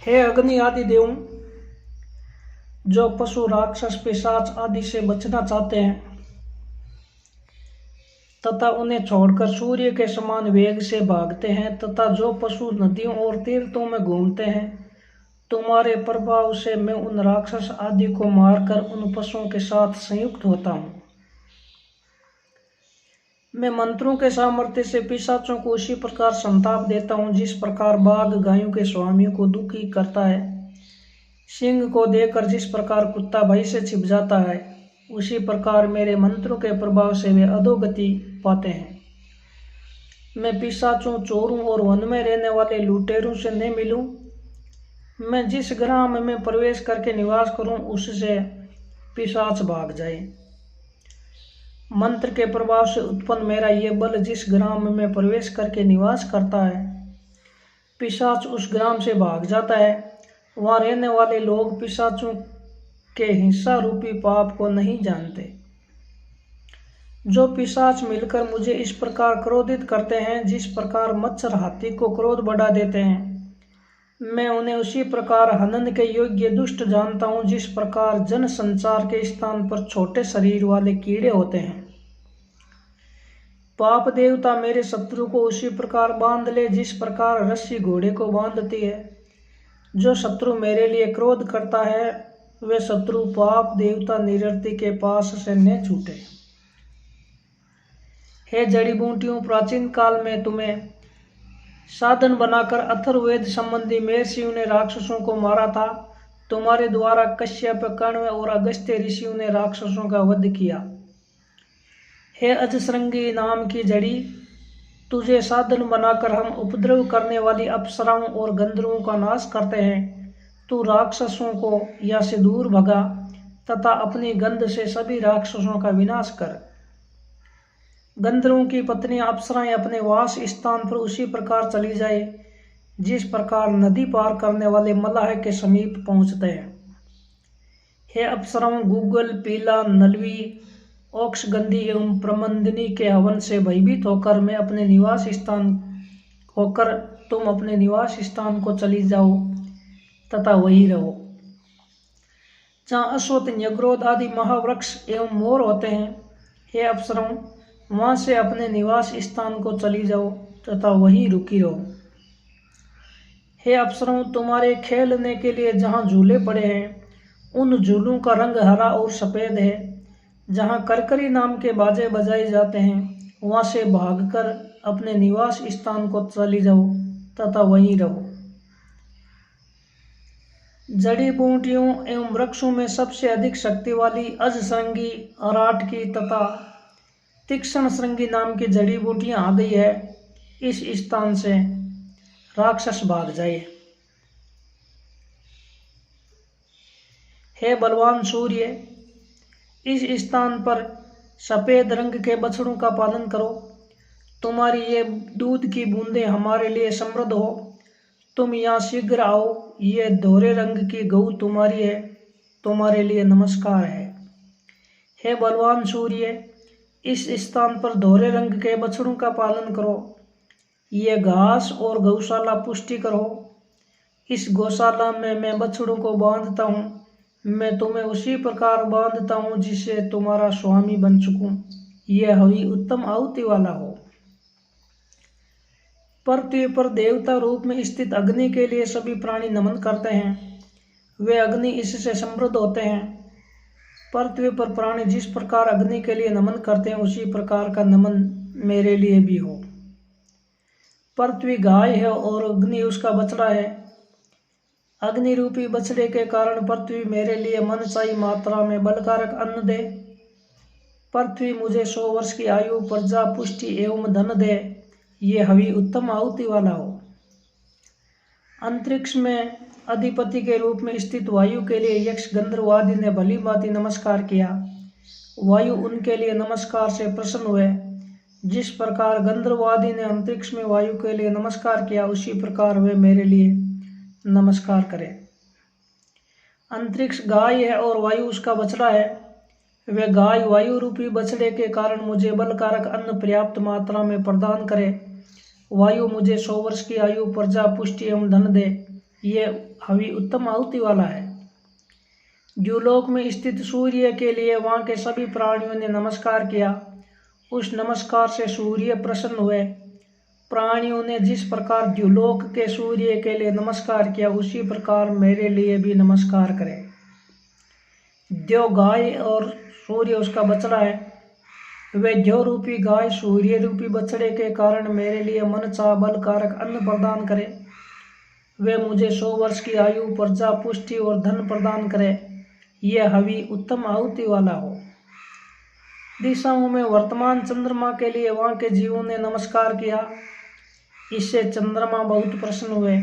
हे अग्नि आदि देवों, जो पशु राक्षस पिशाच आदि से बचना चाहते हैं तथा उन्हें छोड़कर सूर्य के समान वेग से भागते हैं, तथा जो पशु नदियों और तीर्थों में घूमते हैं, तुम्हारे प्रभाव से मैं उन राक्षस आदि को मारकर उन पशुओं के साथ संयुक्त होता हूँ। मैं मंत्रों के सामर्थ्य से पिशाचों को उसी प्रकार संताप देता हूँ जिस प्रकार बाघ गायों के स्वामियों को दुखी करता है। सिंह को देखकर जिस प्रकार कुत्ता भय से छिप जाता है, उसी प्रकार मेरे मंत्रों के प्रभाव से वे अधोगति पाते हैं। मैं पिशाचों, चोरों और वन में रहने वाले लुटेरों से नहीं मिलूं। मैं जिस ग्राम में प्रवेश करके निवास करूं, उससे पिशाच भाग जाए। मंत्र के प्रभाव से उत्पन्न मेरा ये बल जिस ग्राम में प्रवेश करके निवास करता है, पिशाच उस ग्राम से भाग जाता है। वहाँ रहने वाले लोग पिशाचों के हिंसा रूपी पाप को नहीं जानते। जो पिशाच मिलकर मुझे इस प्रकार क्रोधित करते हैं, जिस प्रकार मच्छर हाथी को क्रोध बढ़ा देते हैं, मैं उन्हें उसी प्रकार हनन के योग्य दुष्ट जानता हूँ जिस प्रकार जन संचार के स्थान पर छोटे शरीर वाले कीड़े होते हैं। पाप देवता मेरे शत्रु को उसी प्रकार बांध ले जिस प्रकार रस्सी घोड़े को बांधती है। जो शत्रु मेरे लिए क्रोध करता है, वे शत्रु पाप देवता निरृति के पास से न छूटे। हे जड़ी बूटियों, प्राचीन काल में तुम्हें साधन बनाकर अथर्ववेद संबंधी महर्षियों ने राक्षसों को मारा था। तुम्हारे द्वारा कश्यप, कण्व और अगस्त्य ऋषियों ने राक्षसों का वध किया। हे अजश्रृंगी नाम की जड़ी, तुझे साधन बनाकर हम उपद्रव करने वाली अप्सराओं और गंधर्वों का नाश करते हैं। तू राक्षसों को यहाँ से दूर भगा तथा अपनी गंध से सभी राक्षसों का विनाश कर। गंधर्वों की पत्नियां अप्सराएं अपने वास स्थान पर उसी प्रकार चली जाए जिस प्रकार नदी पार करने वाले मलाह के समीप पहुंचते हैं। हे अप्सराओं, गूगल, पीला, नलवी, ओक्सगंधी एवं प्रमंदिनी के हवन से भयभीत होकर तुम अपने निवास स्थान को चली जाओ तथा वहीं रहो। जहाँ अश्वत्थ, न्यग्रोध आदि महावृक्ष एवं मोर होते हैं, हे अप्सराओं, वहाँ से अपने निवास स्थान को चली जाओ तथा वहीं रुकी रहो। हे अप्सराओं, तुम्हारे खेलने के लिए जहाँ झूले पड़े हैं, उन झूलों का रंग हरा और सफ़ेद है। जहाँ करकरी नाम के बाजे बजाए जाते हैं, वहाँ से भागकर अपने निवास स्थान को चली जाओ तथा वहीं रहो। जड़ी बूटियों एवं वृक्षों में सबसे अधिक शक्ति वाली अजश्रृंगी, अराटकी तथा तीक्ष्ण श्रृंगी नाम की जड़ी बूटियां आ गई है। इस स्थान से राक्षस भाग जाए। हे बलवान सूर्य, इस स्थान पर सफ़ेद रंग के बछड़ों का पालन करो। तुम्हारी ये दूध की बूंदें हमारे लिए समृद्ध हो। तुम यहाँ शीघ्र आओ। ये दोहरे रंग की गऊ तुम्हारी है, तुम्हारे लिए नमस्कार है। हे बलवान सूर्य, इस स्थान पर दोहरे रंग के बछड़ों का पालन करो। ये घास और गौशाला पुष्टि करो। इस गौशाला में मैं बछड़ों को बांधता हूँ। मैं तुम्हें उसी प्रकार बांधता हूँ जिससे तुम्हारा स्वामी बन सकूं। यह हवि उत्तम आहुति वाला हो। पृथ्वी पर देवता रूप में स्थित अग्नि के लिए सभी प्राणी नमन करते हैं। वे अग्नि इससे समृद्ध होते हैं। पृथ्वी पर प्राणी जिस प्रकार अग्नि के लिए नमन करते हैं, उसी प्रकार का नमन मेरे लिए भी हो। पृथ्वी गाय है और अग्नि उसका बछड़ा है। अग्नि रूपी बछड़े के कारण पृथ्वी मेरे लिए मनचाही मात्रा में बलकारक अन्न दे। पृथ्वी मुझे 100 वर्ष की आयु, प्रजा, पुष्टि एवं धन दे। ये हवि उत्तम आहुति वाला हो। अंतरिक्ष में अधिपति के रूप में स्थित वायु के लिए यक्ष गंधर्वादि ने भली भांति नमस्कार किया। वायु उनके लिए नमस्कार से प्रसन्न हुए। जिस प्रकार गंधर्वादि ने अंतरिक्ष में वायु के लिए नमस्कार किया, उसी प्रकार वे मेरे लिए नमस्कार करें। अंतरिक्ष गाय है और वायु उसका बछड़ा है। वे गाय वायु रूपी बछड़े के कारण मुझे बलकारक अन्न पर्याप्त मात्रा में प्रदान करे। वायु मुझे 100 वर्ष की आयु, प्रजा, पुष्टि एवं धन दे। ये हवि उत्तम आहुति वाला है। द्युलोक में स्थित सूर्य के लिए वहाँ के सभी प्राणियों ने नमस्कार किया। उस नमस्कार से सूर्य प्रसन्न हुए। प्राणियों ने जिस प्रकार द्युलोक के सूर्य के लिए नमस्कार किया, उसी प्रकार मेरे लिए भी नमस्कार करें। द्यो गाय और सूर्य उसका बछड़ा है। वे द्यो रूपी गाय सूर्य रूपी बछड़े के कारण मेरे लिए मन चाह बल कारक अन्न प्रदान करे। वे मुझे 100 वर्ष की आयु, प्रजा, पुष्टि और धन प्रदान करे। ये हवि उत्तम आहुति वाला हो। दिशाओं में वर्तमान चंद्रमा के लिए वहाँ के जीवों ने नमस्कार किया। इससे चंद्रमा बहुत प्रसन्न हुए।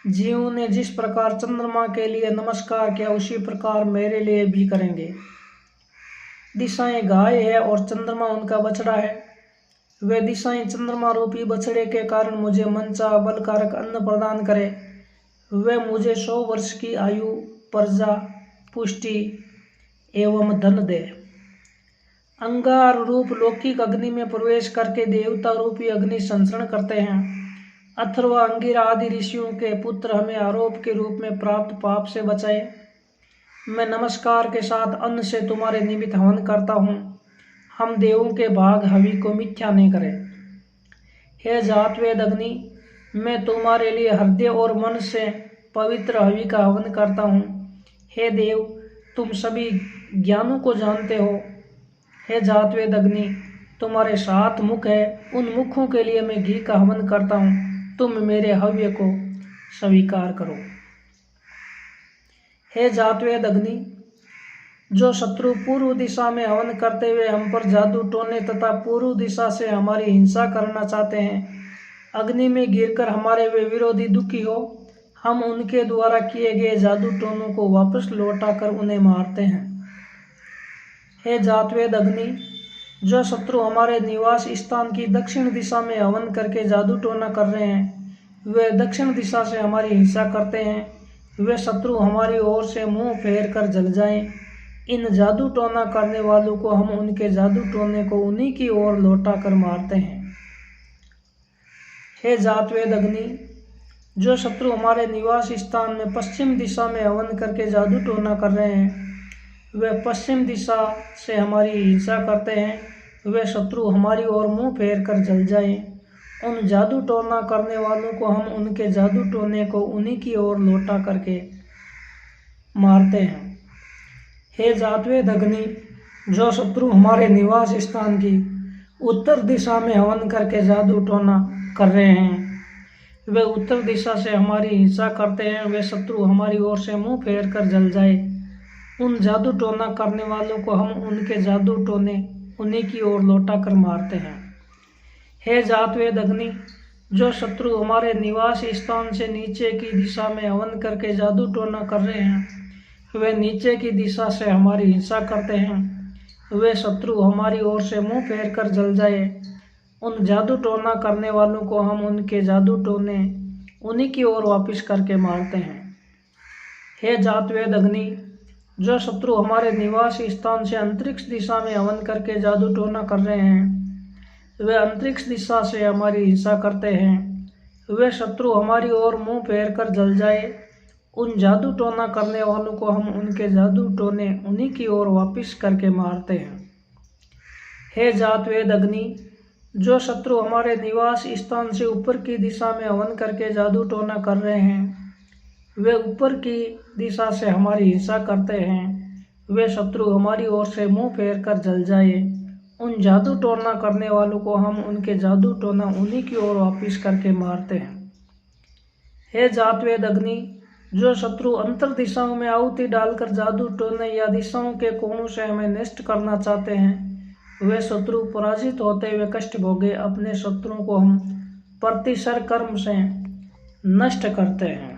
जीवों ने जिस प्रकार चंद्रमा के लिए नमस्कार किया, उसी प्रकार मेरे लिए भी करेंगे। दिशाएं गाय है और चंद्रमा उनका बछड़ा है। वे दिशाएं चंद्रमा रूपी बछड़े के कारण मुझे मनचाह बल कारक अन्न प्रदान करे। वे मुझे 100 वर्ष की आयु, प्रजा, पुष्टि एवं धन दे। अंगार रूप लौकिक अग्नि में प्रवेश करके देवता रूपी अग्नि संसरण करते हैं। अथर्व, अंगिरा आदि ऋषियों के पुत्र हमें आरोप के रूप में प्राप्त पाप से बचाए। मैं नमस्कार के साथ अन्न से तुम्हारे निमित्त हवन करता हूँ। हम देवों के भाग हवि को मिथ्या नहीं करें। हे जातवेद अग्नि, मैं तुम्हारे लिए हृदय और मन से पवित्र हवि का हवन करता हूँ। हे देव, तुम सभी ज्ञानों को जानते हो। हे जातवेद अग्नि, तुम्हारे 7 मुख है। उन मुखों के लिए मैं घी का हवन करता हूँ। तुम मेरे हव्य को स्वीकार करो। हे जातवेद अग्नि, जो शत्रु पूर्व दिशा में हवन करते हुए हम पर जादू टोने तथा पूर्व दिशा से हमारी हिंसा करना चाहते हैं, अग्नि में गिरकर हमारे वे विरोधी दुखी हो, हम उनके द्वारा किए गए जादू टोनों को वापस लौटाकर उन्हें मारते हैं। हे जातवेद अग्नि, जो शत्रु हमारे निवास स्थान की दक्षिण दिशा में हवन करके जादू टोना कर रहे हैं, वे दक्षिण दिशा से हमारी हिंसा करते हैं। वे शत्रु हमारी ओर से मुंह फेर कर जल जाएं। इन जादू टोना करने वालों को हम उनके जादू टोने को उन्हीं की ओर लौटा कर मारते हैं। हे जातवेद अग्नि, जो शत्रु हमारे निवास स्थान में पश्चिम दिशा में हवन करके जादू टोना कर रहे हैं, वे पश्चिम दिशा से हमारी हिंसा करते हैं। वे शत्रु हमारी ओर मुंह फेर कर जल जाएं। उन जादू टोना करने वालों को हम उनके जादू टोने को उन्हीं की ओर लौटा करके मारते हैं। हे जातवेद अग्नि, जो शत्रु हमारे निवास स्थान की उत्तर दिशा में हवन करके जादू टोना कर रहे हैं, वे उत्तर दिशा से हमारी हिंसा करते हैं। वे शत्रु हमारी ओर से मुंह फेर कर जल जाए। उन जादू टोना करने वालों को हम उनके जादू टोने उन्हीं की ओर लौटा कर मारते हैं। हे जातवेद अग्नि, जो शत्रु हमारे निवास स्थान से नीचे की दिशा में हवन करके जादू टोना कर रहे हैं, वे नीचे की दिशा से हमारी हिंसा करते हैं। वे शत्रु हमारी ओर से मुंह फेर कर जल जाए। उन जादू टोना करने वालों को हम उनके जादू टोने उन्हीं की ओर वापस करके मारते हैं। हे जातवेद अग्नि, जो शत्रु हमारे निवास स्थान से अंतरिक्ष दिशा में हवन करके जादू टोना कर रहे हैं, वे अंतरिक्ष दिशा से हमारी हिंसा करते हैं। वे शत्रु हमारी ओर मुंह फेर कर जल जाए। उन जादू टोना करने वालों को हम उनके जादू टोने उन्हीं की ओर वापस करके मारते हैं। हे जातवेद अग्नि, जो शत्रु हमारे निवास स्थान से ऊपर की दिशा में हवन करके जादू टोना कर रहे हैं, वे ऊपर की दिशा से हमारी हिंसा करते हैं। वे शत्रु हमारी ओर से मुंह फेर कर जल जाए। उन जादू टोना करने वालों को हम उनके जादू टोना उन्हीं की ओर वापस करके मारते हैं। हे जातवेद अग्नि, जो शत्रु अंतर दिशाओं में आहुति डालकर जादू टोने या दिशाओं के कोणों से हमें नष्ट करना चाहते हैं, वे शत्रु पराजित होते हुए कष्ट भोगे। अपने शत्रुओं को हम प्रतिसर कर्म से नष्ट करते हैं।